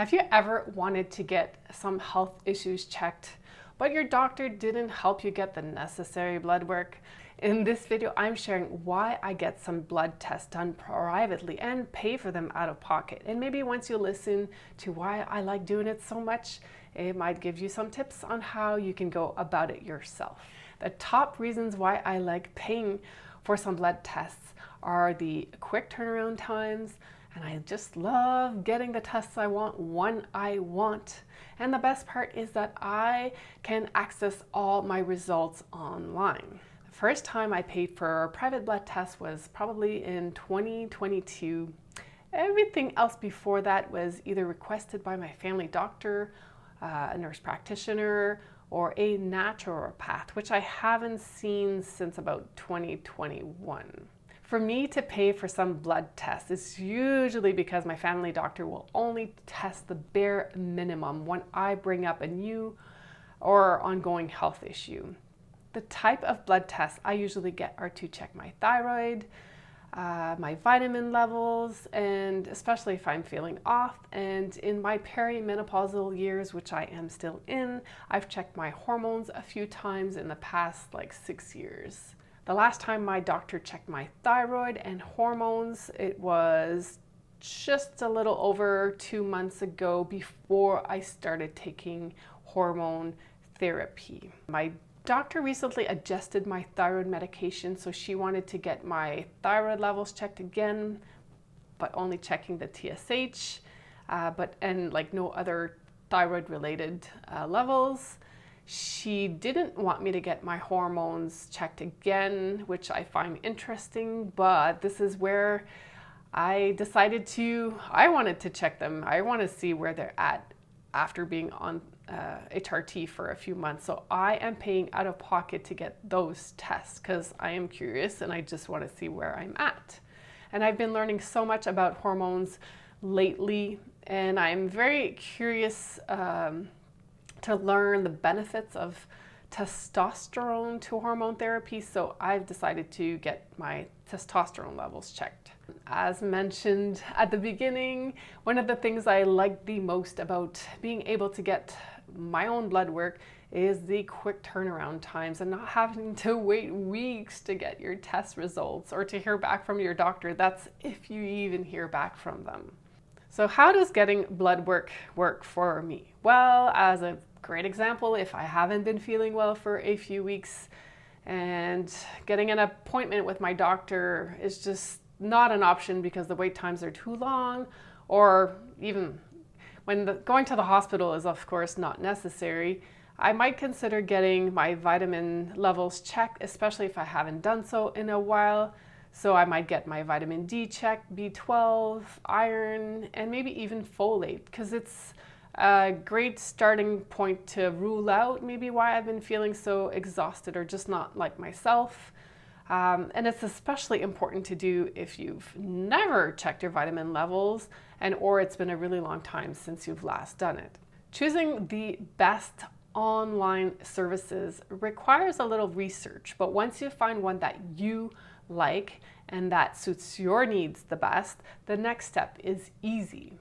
Have you ever wanted to get some health issues checked, but your doctor didn't help you get the necessary blood work? In this video, I'm sharing why I get some blood tests done privately and pay for them out of pocket. And maybe once you listen to why I like doing it so much, it might give you some tips on how you can go about it yourself. The top reasons why I like paying for some blood tests are the quick turnaround times, and I just love getting the tests I want when I want. And the best part is that I can access all my results online. The first time I paid for a private blood test was probably in 2022. Everything else before that was either requested by my family doctor, a nurse practitioner, or a naturopath, which I haven't seen since about 2021. For me to pay for some blood tests is usually because my family doctor will only test the bare minimum when I bring up a new or ongoing health issue. The type of blood tests I usually get are to check my thyroid, my vitamin levels, and especially if I'm feeling off. And in my perimenopausal years, which I am still in, I've checked my hormones a few times in the past 6 years. The last time my doctor checked my thyroid and hormones, it was just a little over 2 months ago before I started taking hormone therapy. My doctor recently adjusted my thyroid medication, so she wanted to get my thyroid levels checked again, but only checking the TSH, and no other thyroid related levels. She didn't want me to get my hormones checked again, which I find interesting, but this is where I decided I wanted to check them. I want to see where they're at after being on HRT for a few months. So I am paying out of pocket to get those tests because I am curious and I just want to see where I'm at. And I've been learning so much about hormones lately, and I'm very curious to learn the benefits of testosterone to hormone therapy, so I've decided to get my testosterone levels checked. As mentioned at the beginning, one of the things I like the most about being able to get my own blood work is the quick turnaround times and not having to wait weeks to get your test results or to hear back from your doctor. That's if you even hear back from them. So how does getting blood work for me? Well, as a great example, if I haven't been feeling well for a few weeks and getting an appointment with my doctor is just not an option because the wait times are too long, or even when going to the hospital is of course not necessary, I might consider getting my vitamin levels checked, especially if I haven't done so in a while. So I might get my vitamin D checked, B12, iron, and maybe even folate, because it's a great starting point to rule out maybe why I've been feeling so exhausted or just not like myself. And it's especially important to do if you've never checked your vitamin levels or it's been a really long time since you've last done it. Choosing the best online services requires a little research, but once you find one that you like and that suits your needs the best, the next step is easy.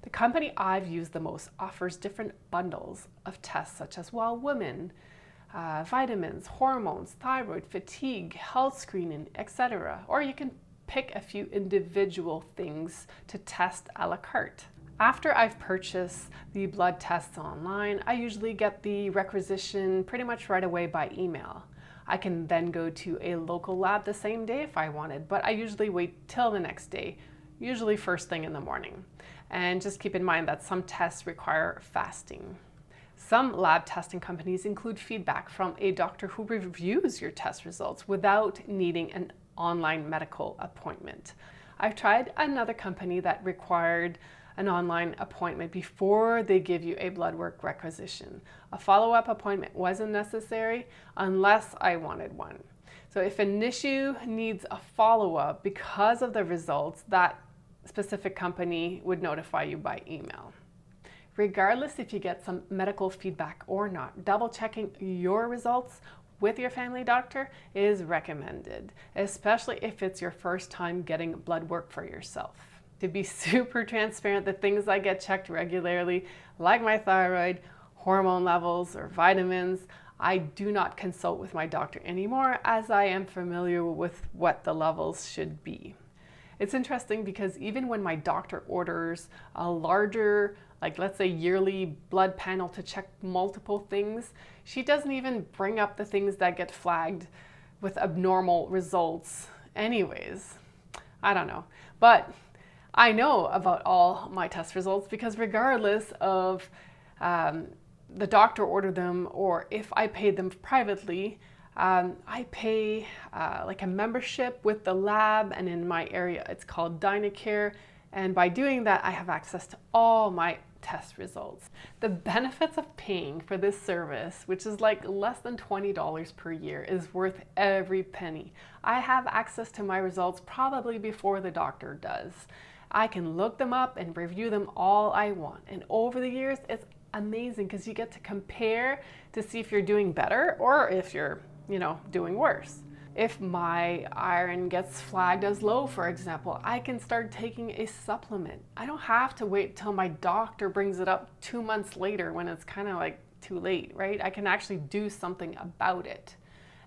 The company I've used the most offers different bundles of tests such as women, vitamins, hormones, thyroid, fatigue, health screening, etc. Or you can pick a few individual things to test a la carte. After I've purchased the blood tests online, I usually get the requisition pretty much right away by email. I can then go to a local lab the same day if I wanted, but I usually wait till the next day, usually first thing in the morning. And just keep in mind that some tests require fasting. Some lab testing companies include feedback from a doctor who reviews your test results without needing an online medical appointment. I've tried another company that required an online appointment before they give you a blood work requisition. A follow-up appointment wasn't necessary unless I wanted one. So if an issue needs a follow-up because of the results, that specific company would notify you by email. Regardless if you get some medical feedback or not, double checking your results with your family doctor is recommended, especially if it's your first time getting blood work for yourself. To be super transparent, the things I get checked regularly, like my thyroid, hormone levels, or vitamins, I do not consult with my doctor anymore, as I am familiar with what the levels should be. It's interesting because even when my doctor orders a larger, like let's say yearly blood panel to check multiple things, she doesn't even bring up the things that get flagged with abnormal results anyways. I don't know, but I know about all my test results because regardless of the doctor ordered them or if I paid them privately, I pay like a membership with the lab, and in my area it's called Dynacare, and by doing that I have access to all my test results. The benefits of paying for this service, which is like less than $20 per year, is worth every penny. I have access to my results probably before the doctor does. I can look them up and review them all I want, and over the years it's amazing because you get to compare to see if you're doing better or if you're doing worse. If my iron gets flagged as low, for example, I can start taking a supplement. I don't have to wait till my doctor brings it up 2 months later when it's kind of like too late, right? I can actually do something about it.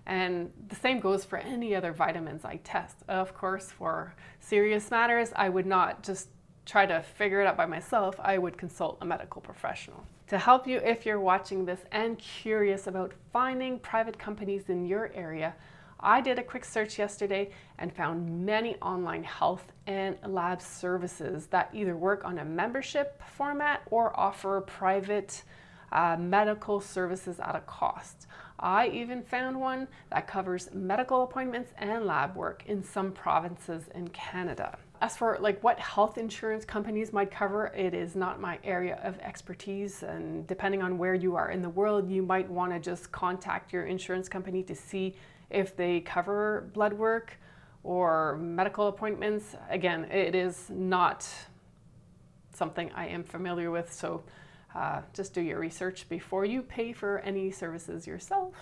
And the same goes for any other vitamins I test. Of course, for serious matters, I would not just try to figure it out by myself. I would consult a medical professional. To help you if you're watching this and curious about finding private companies in your area, I did a quick search yesterday and found many online health and lab services that either work on a membership format or offer private medical services at a cost. I even found one that covers medical appointments and lab work in some provinces in Canada. As for like what health insurance companies might cover, it is not my area of expertise, and depending on where you are in the world, you might want to just contact your insurance company to see if they cover blood work or medical appointments. Again, it is not something I am familiar with, so just do your research before you pay for any services yourself.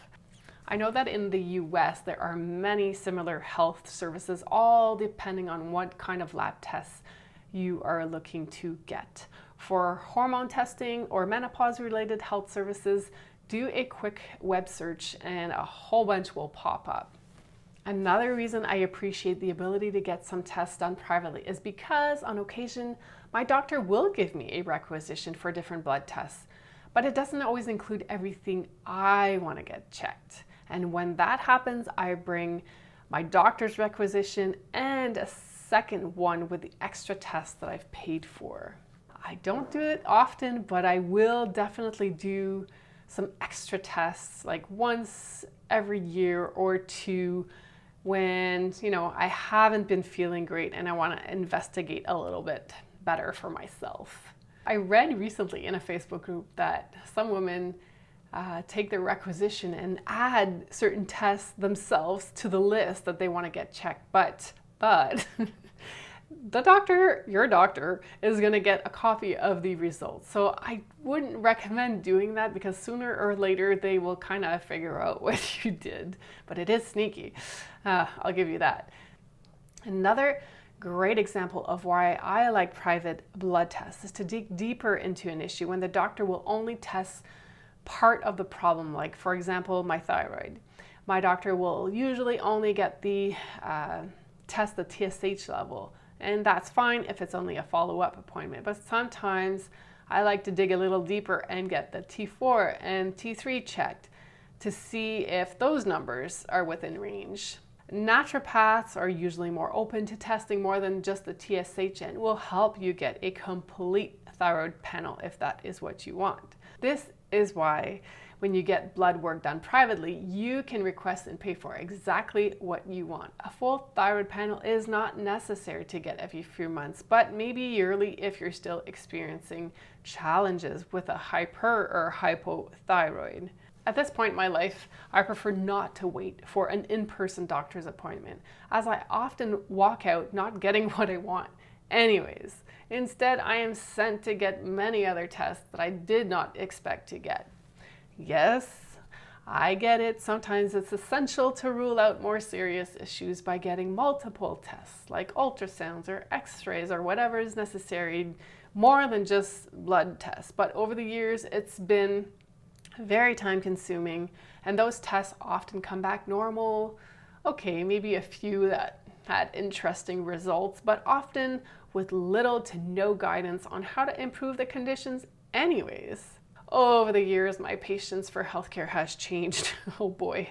I know that in the US there are many similar health services, all depending on what kind of lab tests you are looking to get. For hormone testing or menopause related health services, do a quick web search and a whole bunch will pop up. Another reason I appreciate the ability to get some tests done privately is because on occasion my doctor will give me a requisition for different blood tests, but it doesn't always include everything I want to get checked. And when that happens, I bring my doctor's requisition and a second one with the extra tests that I've paid for. I don't do it often, but I will definitely do some extra tests like once every year or two when, I haven't been feeling great and I want to investigate a little bit better for myself. I read recently in a Facebook group that some women take their requisition and add certain tests themselves to the list that they want to get checked, but your doctor is going to get a copy of the results. So I wouldn't recommend doing that because sooner or later they will kind of figure out what you did, but it is sneaky. I'll give you that. Another great example of why I like private blood tests is to dig deeper into an issue when the doctor will only test part of the problem, like for example my thyroid. My doctor will usually only get the test the TSH level, and that's fine if it's only a follow-up appointment, but sometimes I like to dig a little deeper and get the T4 and T3 checked to see if those numbers are within range. Naturopaths are usually more open to testing more than just the TSH and will help you get a complete thyroid panel if that is what you want. This is why when you get blood work done privately, you can request and pay for exactly what you want. A full thyroid panel is not necessary to get every few months, but maybe yearly if you're still experiencing challenges with a hyper or hypothyroid. At this point in my life, I prefer not to wait for an in-person doctor's appointment, as I often walk out not getting what I want anyways. Instead, I am sent to get many other tests that I did not expect to get. Yes, I get it. Sometimes it's essential to rule out more serious issues by getting multiple tests, like ultrasounds or x-rays or whatever is necessary, more than just blood tests. But over the years, it's been very time consuming, and those tests often come back normal. Okay, maybe a few that had interesting results, but often with little to no guidance on how to improve the conditions anyways. Over the years, my patience for healthcare has changed. Oh boy.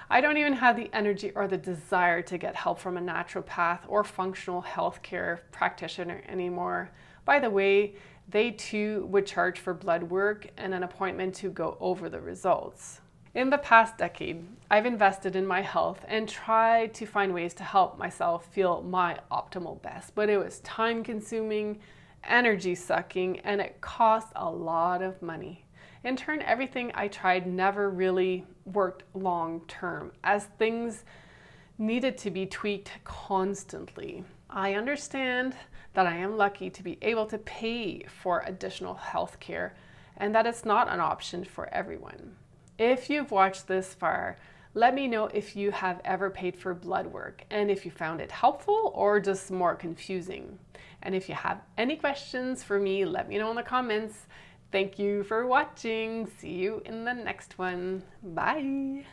I don't even have the energy or the desire to get help from a naturopath or functional healthcare practitioner anymore. By the way, they too would charge for blood work and an appointment to go over the results. In the past decade, I've invested in my health and tried to find ways to help myself feel my optimal best, but it was time consuming, energy sucking, and it cost a lot of money. In turn, everything I tried never really worked long term, as things needed to be tweaked constantly. I understand that I am lucky to be able to pay for additional health care and that it's not an option for everyone. If you've watched this far, let me know if you have ever paid for blood work and if you found it helpful or just more confusing. And if you have any questions for me, let me know in the comments. Thank you for watching. See you in the next one. Bye.